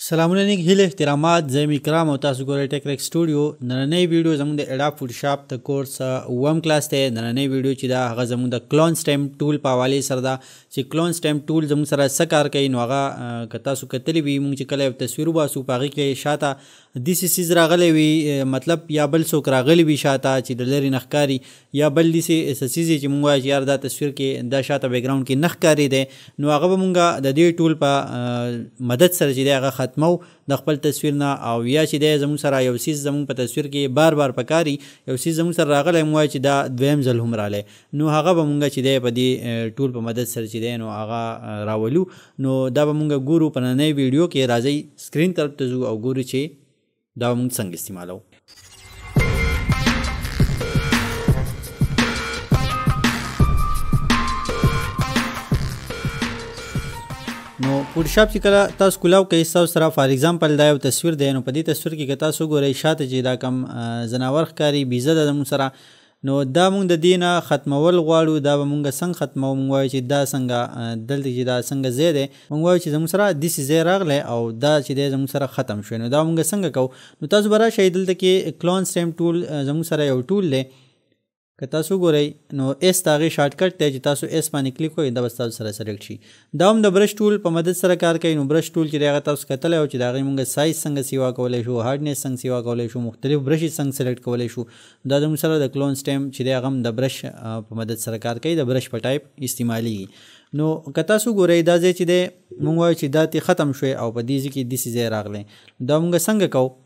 سلامونه نیک هیله احترامات زه یم اکرام او تاسو ګورئ ټیک ریک سټوډیو. نننۍ ویډیو زموږ د اډاب فوټوشاپ د کورس اووم کلاس دی. نننۍ ویډیو چې دا هغه زموږ د کلون سټیم ټول په حوالې سره ده چې کلون سټیم ټول زموږ سره څه کار کوي. نو هغه که تاسو کتلی وي موږ چې کله یو تصویر وباسو په هغې کې شاته داسې څیز راغلی وي، مطلب یا بل څوک راغلی وي شاته چې د لرې نه ښکاري، یا بل داسې څه څیز چې موږ وایو چې یار دا تصویر کې دا شاته بیکګراونډ کې نه ښکارېدی، نو هغه به موږ د دې ټول په مدد سره چې دی هغه ختمو د خپل تصویر نه. او یا چې دی زموږ سره یو څیز زموږ په تصویر کې بار بار پکاري، یو څیز زموږ سره راغلی موږ وایو چې دا دویم ځل هم راغلی، نو هغه به موږ چې دی په دې ټول په مدد سره چې دی نو هغه راولو. نو دا به موږ ګورو په نننۍ ویډیو کې. راځئ سکرین طرف ته ځو او ګورو چې دا به موږ څنګه استعمالو. نو فوټوشاپ چې کله تاسو کولاو کوئ ستاسو سره فار ایگزامپل دا یو تصویر دی، نو په دې تصویر کې که تاسو ګورئ شاته چې دا کم ځناور ښکاري بیزه ده زموږ سره، نو دا موږ د دې نه ختمول غواړو. دا به موږ څنګه ختمو؟ موږ وایو چې دا څنګه دلته چې دا څنګه ځای دی، موږ وایو چې زموږ سره داسې ځای راغلی او دا چې دی زموږ سره ختم شوی. نو دا موږ څنګه کوو؟ نو تاسو به راشئ دلته کې کلون سټیم ټول زموږ سره یو ټول دی، که تاسو ګورئ نو ایس د هغې شارټکټ دی چې تاسو ایس باندې کلیک کوئ دا به ستاسو سره سلیکټ شي. دا هم د برش ټول په مدد سره کار کوي. نو برش ټول چې دی هغه تاسو کتلی او چې د هغې موږ سایز څنګه سیوا کولی شو، هارډنس څنګه سیوا کولی شو، مختلف برشز څنګه سلیکټ کولی شو. دا زموږ سره د کلون سټیم چې دی هغه هم د برش په مدد سره کار کوي، د برش په ټایپ استعمالیږي. نو که تاسو ګورئ دا ځای چې دی موږ وایو چې دا تی ختم شوی او په دې ځای کې داسې ځای راغلی. دا موږ څنګه کوو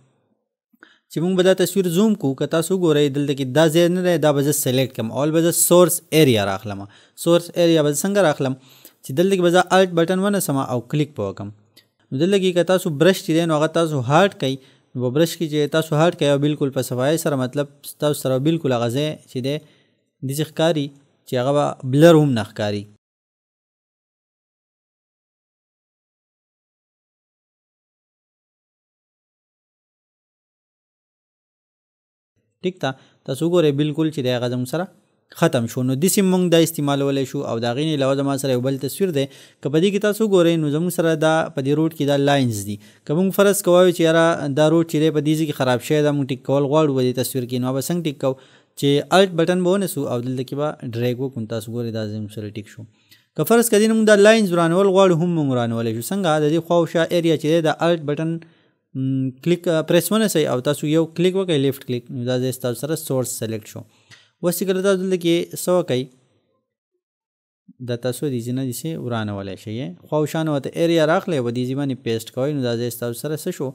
چې موږ به دا تصویر زوم کو؟ که تاسو ګورئ دلته کې دا ځای نه دی، دا به زه سلیکټ کړم. اول به زه سورس ایریا راخلم. سورس ایریا به څنګه راخلم چې دلته کې به زه الټ بټن ونیسم او کلیک به وکړم. نو دلته کې که تاسو برش چې دی نو هغه تاسو هارډ کوئ، نو په برش کې چې تاسو هارډ کوئ او بالکل په صفایۍ سره مطلب تاسو سره بالکل هغه ځای چې دی داسې ښکاري چې هغه به بلر هم نه ښکاري. ټیک ده، تاسو وګورئ بالکل چې دی هغه زموږ سره ختم شو. نو داسې موږ دا استعمالولی شو. او د هغې نه علاوه زما سره یو بل تصویر دی، که په دې کې تاسو وګورئ نو زموږ سره دا په دې روډ کې دا لاینز دي. که موږ فرض کوو چې یاره دا روډ چې دی په دې ځای کې خراب شوی دا موږ ټیک کول غواړو په دې تصویر کې، نو به څنګه ټیک کوو چې الټ بټن به ونیسو او دلته کې به ډریګ وکړو. تاسو ګورئ دا زموږ سره ټیک شو. که فرض کړئ موږ دا لاینز ورانول غواړو هم موږ ورانولی شو. څنګه؟ د دې خواوشا ایریا چې دی د الټ بټن کلیک پریس ونیسئ او تاسو یو کلیک وکړئ لیفټ کلیک، نو دا ځای ستاسو سره سورس سلیکټ شو. اوس چې کله تاسو دلته کې څه وکئ دا تاسو دې ځای نه داسې ورانولی شئ، خواوشا نه ورته ایریا راخلئ او په دې ځای باندې پیسټ کوئ، نو دا ځای ستاسو سره څه شو؟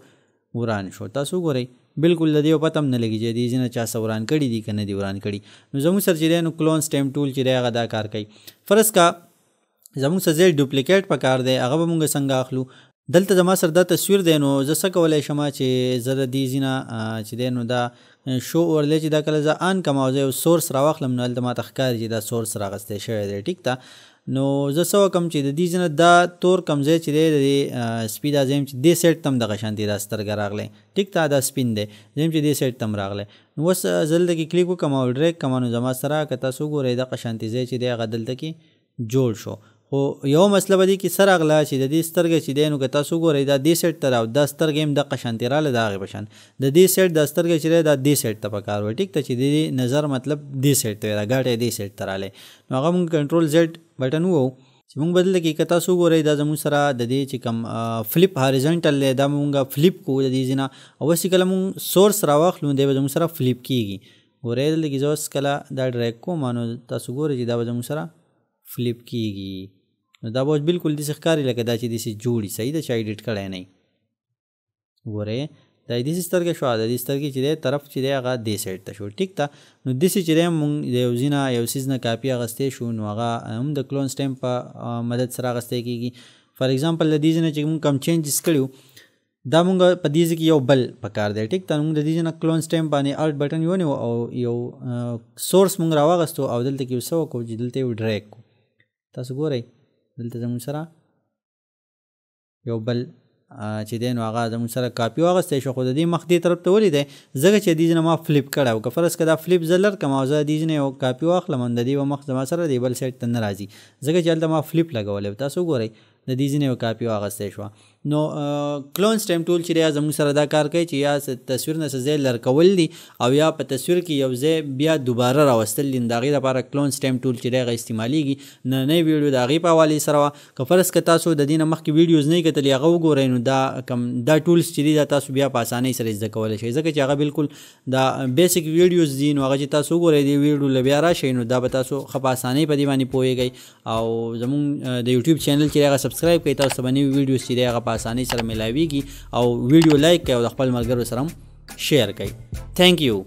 وران شو. تاسو وګورئ بالکل د دې پته هم نه لګي چې دې ځای نه چا څه وران کړي دي که نه دي وران کړي. نو زموږ سره چې دی نو کلون سټیم ټول چې دی هغه دا کار کوي. فرض کا زموږ سره ځای ډوپلیکیټ پکار دی، هغه به موږ څنګه اخلو؟ دلته زما سره دا تصویر دی، نو زه څه کولی شم چې زه د دې ځای نه چې دی نو دا شو اورلی چې دا کله زه آن کړم او زه یو سورس راواخلم نو هلته ماته ښکاري چې دا سورس راغستی شوی دی. ټیک ده، نو زه څه وکړم چې د دې ځای نه دا تور کم ځای چې دی د دې سپي دا ځای چې دې سیټ ته هم دغه شانتې دا سترګه راغلی. ټیک ده، دا سپین دی ځای چې دې سیټ ته هم راغلی. نو اوس زه دلته کې کلیک وکړم او ډریګ کړم، نو زما سره که تاسو وګورئ دغه شانتې ځای چې دی هغه دلته کې جوړ شو. خو یو مسله به دې کې څه راغله چې د دې سترګه چې دی نو که تاسو وګورئ دا دې سیټ ته او دا سترګه هم دغه شانتې راغله د هغې په شان. د دې سیټ دا سترګه چې دی دا دې سیټ ته پکار وی. ټیک ده، چې د دې نظر مطلب دې سیټ ته دا ګاټ یې دې سیټ ته راغلی. نو هغه موږ کنټرول زیډ بټن ووهو چې موږ بدله کې که تاسو وګورئ دا زموږ سره د دې چې کوم فلپ هاریزنټل دی دا موږ فلپ کوو د دې ځای نه. او اوس چې کله موږ سورس راواخلو دی به زموږ سره فلپ کېږي. ګورئ دلته کې زه اوس کله دا ډریګ کوم نو تاسو ګورئ چې دا به زموږ سره فلپ کېږي. نو دا به اوس بالکل داسې ښکاري لکه دا چې داسې جوړي. صحیح ده، چې ایډیټ کړی نه وي. ګورئ دا داسې سترګه شوه، د دې سترګې چې دی طرف چې دی هغه دې سایډ ته شو. ټیک ده، نو داسې چې دی موږ د یو ځای نه یو څیز نه کاپي اخیستی شو نو هغه هم د کلون سټیم په مدد سره اخیستی کېږي. فار ایگزامپل د دې ځای نه چې موږ کم چینجز کړي دا موږ په دې ځای کې یو بل پکار دی. ټیک ده، موږ د دې ځای نه کلون سټیم باندې الټ بټن ونیو او یو سورس موږ راواغستو او دلته کې څه وکړو چې دلته یو ډریګ کړو. تاسو ګورئ دلته زموږ سره یو بل چې دی نو هغه زموږ سره کاپي واغستی شو، خو د دې مخ دې طرف ته ولې دی ځکه چې دې ځای نه ما فلپ کړی و. که فرض که دا فلپ زه لر کړم او زه دې ځای نه یو کاپي واخلم نو د دې به مخ زما سره د بل سایډ ته نه راځي ځکه چې هلته ما فلپ لګولی و. تاسو وګورئ د دې ځای نه یو کاپي واغستی شوه. نو کلون سټیم ټول چې دی زموږ سره دا کار کوي چې یا تصویر نه ځای لر کول دي او یا په تصویر کې یو ځای بیا دوباره راوستل دي. د هغې لپاره کلون سټیم ټول چې دی هغه استعمالیږي. نننۍ ویډیو د هغې په حوالې سره وه. که فرض که تاسو د دې نه مخکې ویډیوز نه کتلي هغه وګورئ نو دا ټولز چې دي دا تاسو بیا په اسانۍ سره زده کولی شئ ځکه چې هغه بالکل دا بیسیک ویډیوز دي نو هغه چې تاسو وګورئ دې ویډیو له بیا راشئ نو دا به تاسو ښه په اسانۍ په دې باندې پوهیږئ او زموږ د یوټیوب چینل چې دی هغه سبسکرایب کړئ تاسو به نوي ویډیوز چې دی هغه په اسانۍ سره ملاویږي او ویډیو لایک کړئ او د خپل ملګرو سره هم شیر کړئ. تھینک یو.